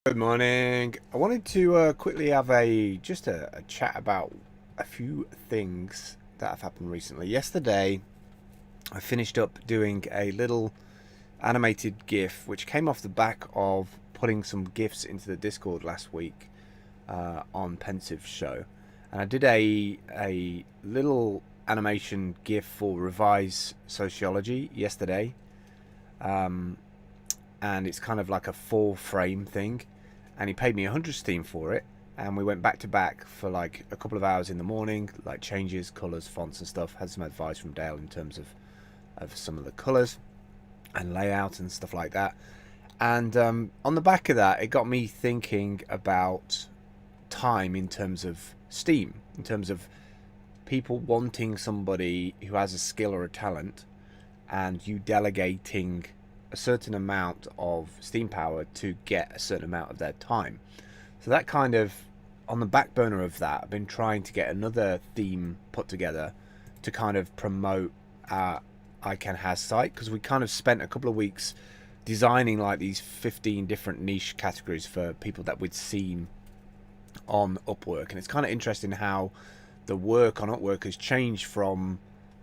Good morning. I wanted to quickly have a chat about a few things that have happened recently. Yesterday, I finished up doing a little animated GIF, which came off the back of putting some GIFs into the Discord last week on Pensiv's show, and I did a little animation GIF for Revise Sociology yesterday. Um, and it's kind of like a 4 frame thing, and he paid me 100 steam for it, and we went back to back for like a couple of hours in the morning, like changes, colors, fonts and stuff. Had some advice from Dale in terms of some of the colors and layout and stuff like that. And on the back of that, it got me thinking about time in terms of steam, in terms of people wanting somebody who has a skill or a talent, and you delegating a certain amount of steam power to get a certain amount of their time. So that kind of, on the back burner of that, I've been trying to get another theme put together to kind of promote our I Can Has site, because we kind of spent a couple of weeks designing like these 15 different niche categories for people that we'd seen on Upwork. And it's kind of interesting how the work on Upwork has changed from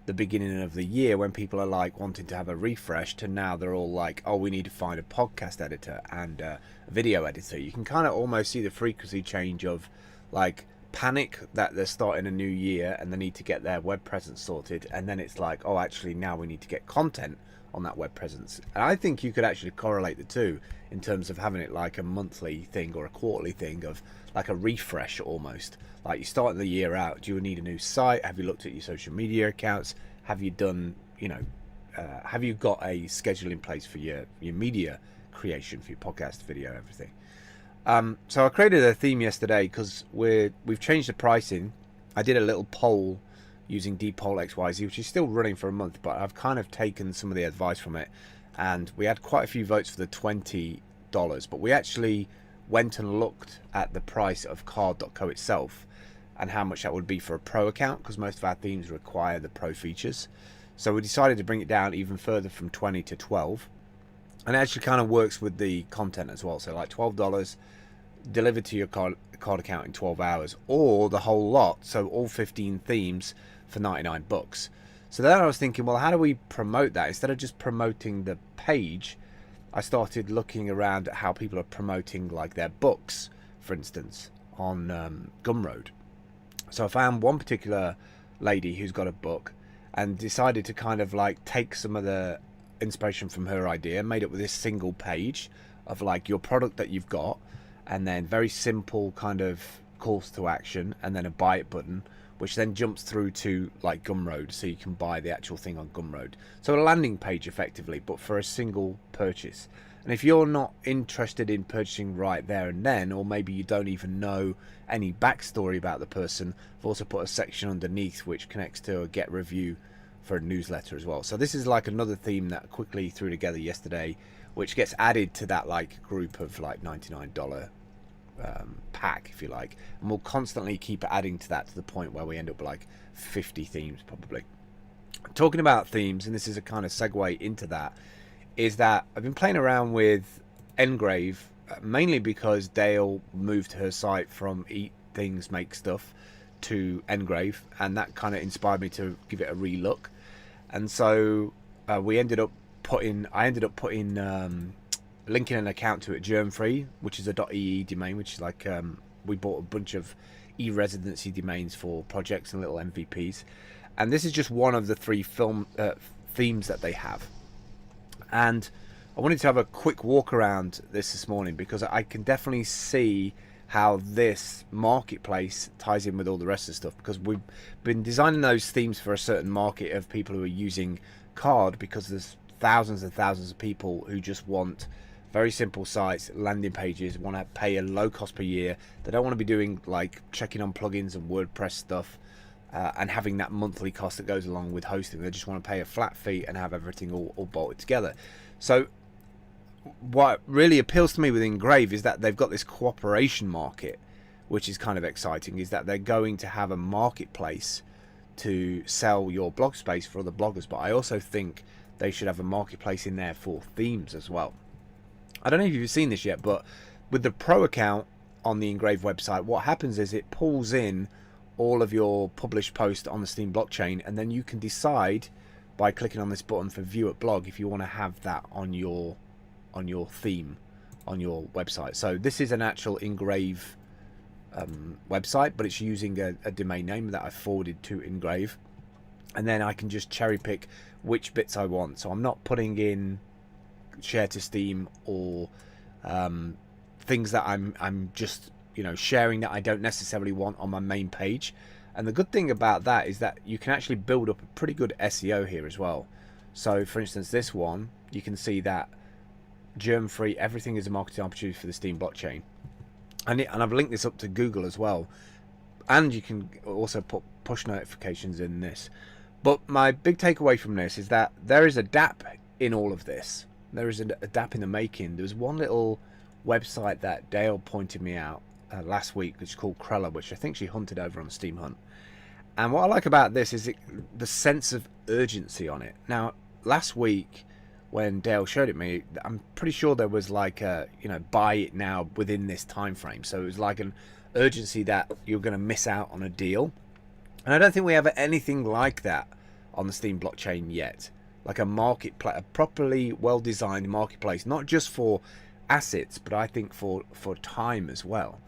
the beginning of the year, when people are like wanting to have a refresh, to now they're all like, oh, we need to find a podcast editor and a video editor. You can kind of almost see the frequency change of like panic that they're starting a new year and they need to get their web presence sorted, and then it's like, oh, actually now we need to get content on that web presence. And I think you could actually correlate the two in terms of having it like a monthly thing or a quarterly thing, of like a refresh almost. Like, you start the year out, do you need a new site? Have you looked at your social media accounts? Have you done, have you got a schedule in place for your media creation, for your podcast, video, everything? So I created a theme yesterday because we've changed the pricing. I did a little poll using dpoll XYZ, which is still running for a month, but I've kind of taken some of the advice from it, and we had quite a few votes for the $20. But we actually went and looked at the price of card.co itself and how much that would be for a pro account, because most of our themes require the pro features. So we decided to bring it down even further from 20 to 12, and it actually kind of works with the content as well. So like $12 delivered to your card account in 12 hours, or the whole lot, so all 15 themes for 99 bucks. So then I was thinking, well, how do we promote that? Instead of just promoting the page, I started looking around at how people are promoting like their books, for instance, on Gumroad. So I found one particular lady who's got a book, and decided to kind of like take some of the inspiration from her idea, made it with this single page of like your product that you've got, and then very simple kind of calls to action, and then a buy it button, which then jumps through to like Gumroad, so you can buy the actual thing on Gumroad. So a landing page effectively, but for a single purchase. And if you're not interested in purchasing right there and then, or maybe you don't even know any backstory about the person, I've also put a section underneath which connects to a get review for a newsletter as well. So this is like another theme that I quickly threw together yesterday, which gets added to that like group of like $99 pack, if you like, and we'll constantly keep adding to that, to the point where we end up with like 50 themes probably. Talking about themes, and this is a kind of segue into that, is that I've been playing around with Engrave, mainly because Dale moved her site from Eat Things Make Stuff to Engrave, and that kind of inspired me to give it a relook. And so I ended up putting linking an account to it, germ free, which is a .ee domain, which is like we bought a bunch of e-residency domains for projects and little MVPs, and this is just one of the 3 themes that they have. And I wanted to have a quick walk around this morning, because I can definitely see how this marketplace ties in with all the rest of the stuff, because we've been designing those themes for a certain market of people who are using card, because there's thousands and thousands of people who just want very simple sites, landing pages, want to pay a low cost per year. They don't want to be doing like checking on plugins and WordPress stuff, and having that monthly cost that goes along with hosting. They just want to pay a flat fee and have everything all bolted together. So what really appeals to me with Engrave is that they've got this cooperation market, which is kind of exciting, is that they're going to have a marketplace to sell your blog space for other bloggers. But I also think they should have a marketplace in there for themes as well. I don't know if you've seen this yet, but with the Pro account on the Engraved website, what happens is it pulls in all of your published posts on the Steem blockchain, and then you can decide by clicking on this button for view at blog if you want to have that on your theme on your website. So this is an actual Engrave website, but it's using a domain name that I forwarded to Engrave, and then I can just cherry pick which bits I want. So I'm not putting in share to Steem or things that I'm just sharing that I don't necessarily want on my main page. And the good thing about that is that you can actually build up a pretty good SEO here as well. So for instance, this one, you can see that germ free, everything is a marketing opportunity for the Steem blockchain, and I've linked this up to Google as well, and you can also put push notifications in this. But my big takeaway from this is that there is a dApp in all of this. There is a dApp in the making. There was one little website that Dale pointed me out last week, which is called Krella, which I think she hunted over on Steem Hunt. And what I like about this is the sense of urgency on it. Now, last week when Dale showed it me, I'm pretty sure there was like a buy it now within this time frame. So it was like an urgency that you're going to miss out on a deal. And I don't think we have anything like that on the Steem blockchain yet. Like a marketplace, a properly well-designed marketplace, not just for assets, but I think for time as well.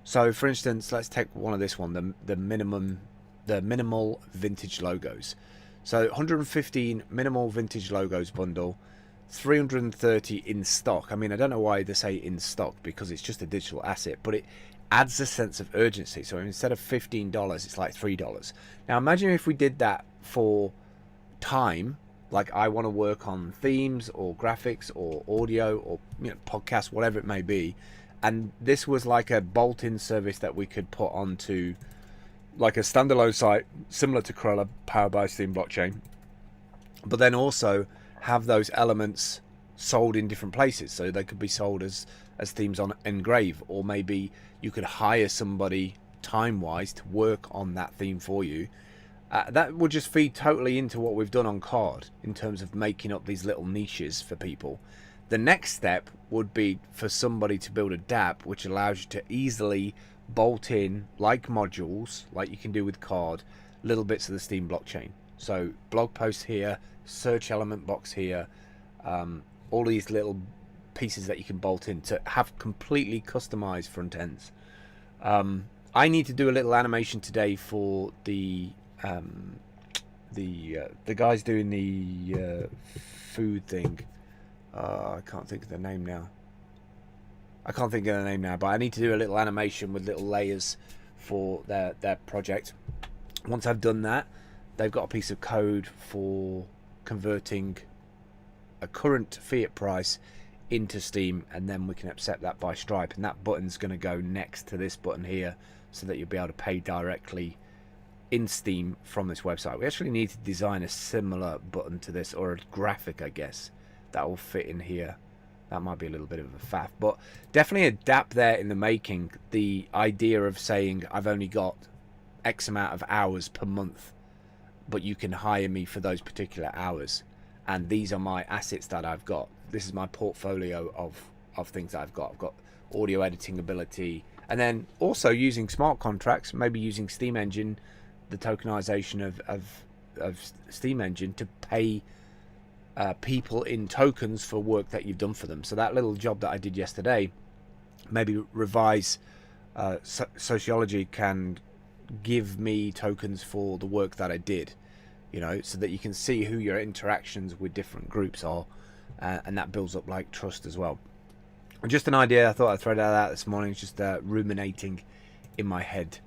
So for instance, let's take one of this one, the minimal vintage logos. So 115 minimal vintage logos bundle, 330 in stock. I mean, I don't know why they say in stock, because it's just a digital asset, but it adds a sense of urgency. So instead of $15, it's like $3. Now imagine if we did that for time, like I want to work on themes or graphics or audio or podcasts, whatever it may be, and this was like a bolt-in service that we could put onto like a standalone site similar to Krella, powered by Steem blockchain, but then also have those elements sold in different places. So they could be sold as themes on Engrave, or maybe you could hire somebody time-wise to work on that theme for you. That would just feed totally into what we've done on Card in terms of making up these little niches for people. The next step would be for somebody to build a dApp which allows you to easily bolt in, like modules, like you can do with Card, little bits of the Steem blockchain. So blog posts here, search element box here, all these little pieces that you can bolt in to have completely customized front ends. I need to do a little animation today for the guys doing the food thing. I can't think of the name now. But I need to do a little animation with little layers for their project. Once I've done that, they've got a piece of code for converting a current fiat price into Steem, and then we can accept that by Stripe, and that button's going to go next to this button here, so that you'll be able to pay directly in Steem from this website. We actually need to design a similar button to this, or a graphic, I guess, that will fit in here. That might be a little bit of a faff, but definitely a dApp there in the making. The idea of saying I've only got X amount of hours per month, but you can hire me for those particular hours, and these are my assets that I've got. This is my portfolio of things that I've got. I've got audio editing ability, and then also using smart contracts, maybe using Steem Engine, the tokenization of Steem Engine, to pay people in tokens for work that you've done for them. So that little job that I did yesterday, maybe revise sociology can give me tokens for the work that I did, so that you can see who your interactions with different groups are, and that builds up like trust as well. And just an idea, I thought I'd throw that out this morning. It's just ruminating in my head.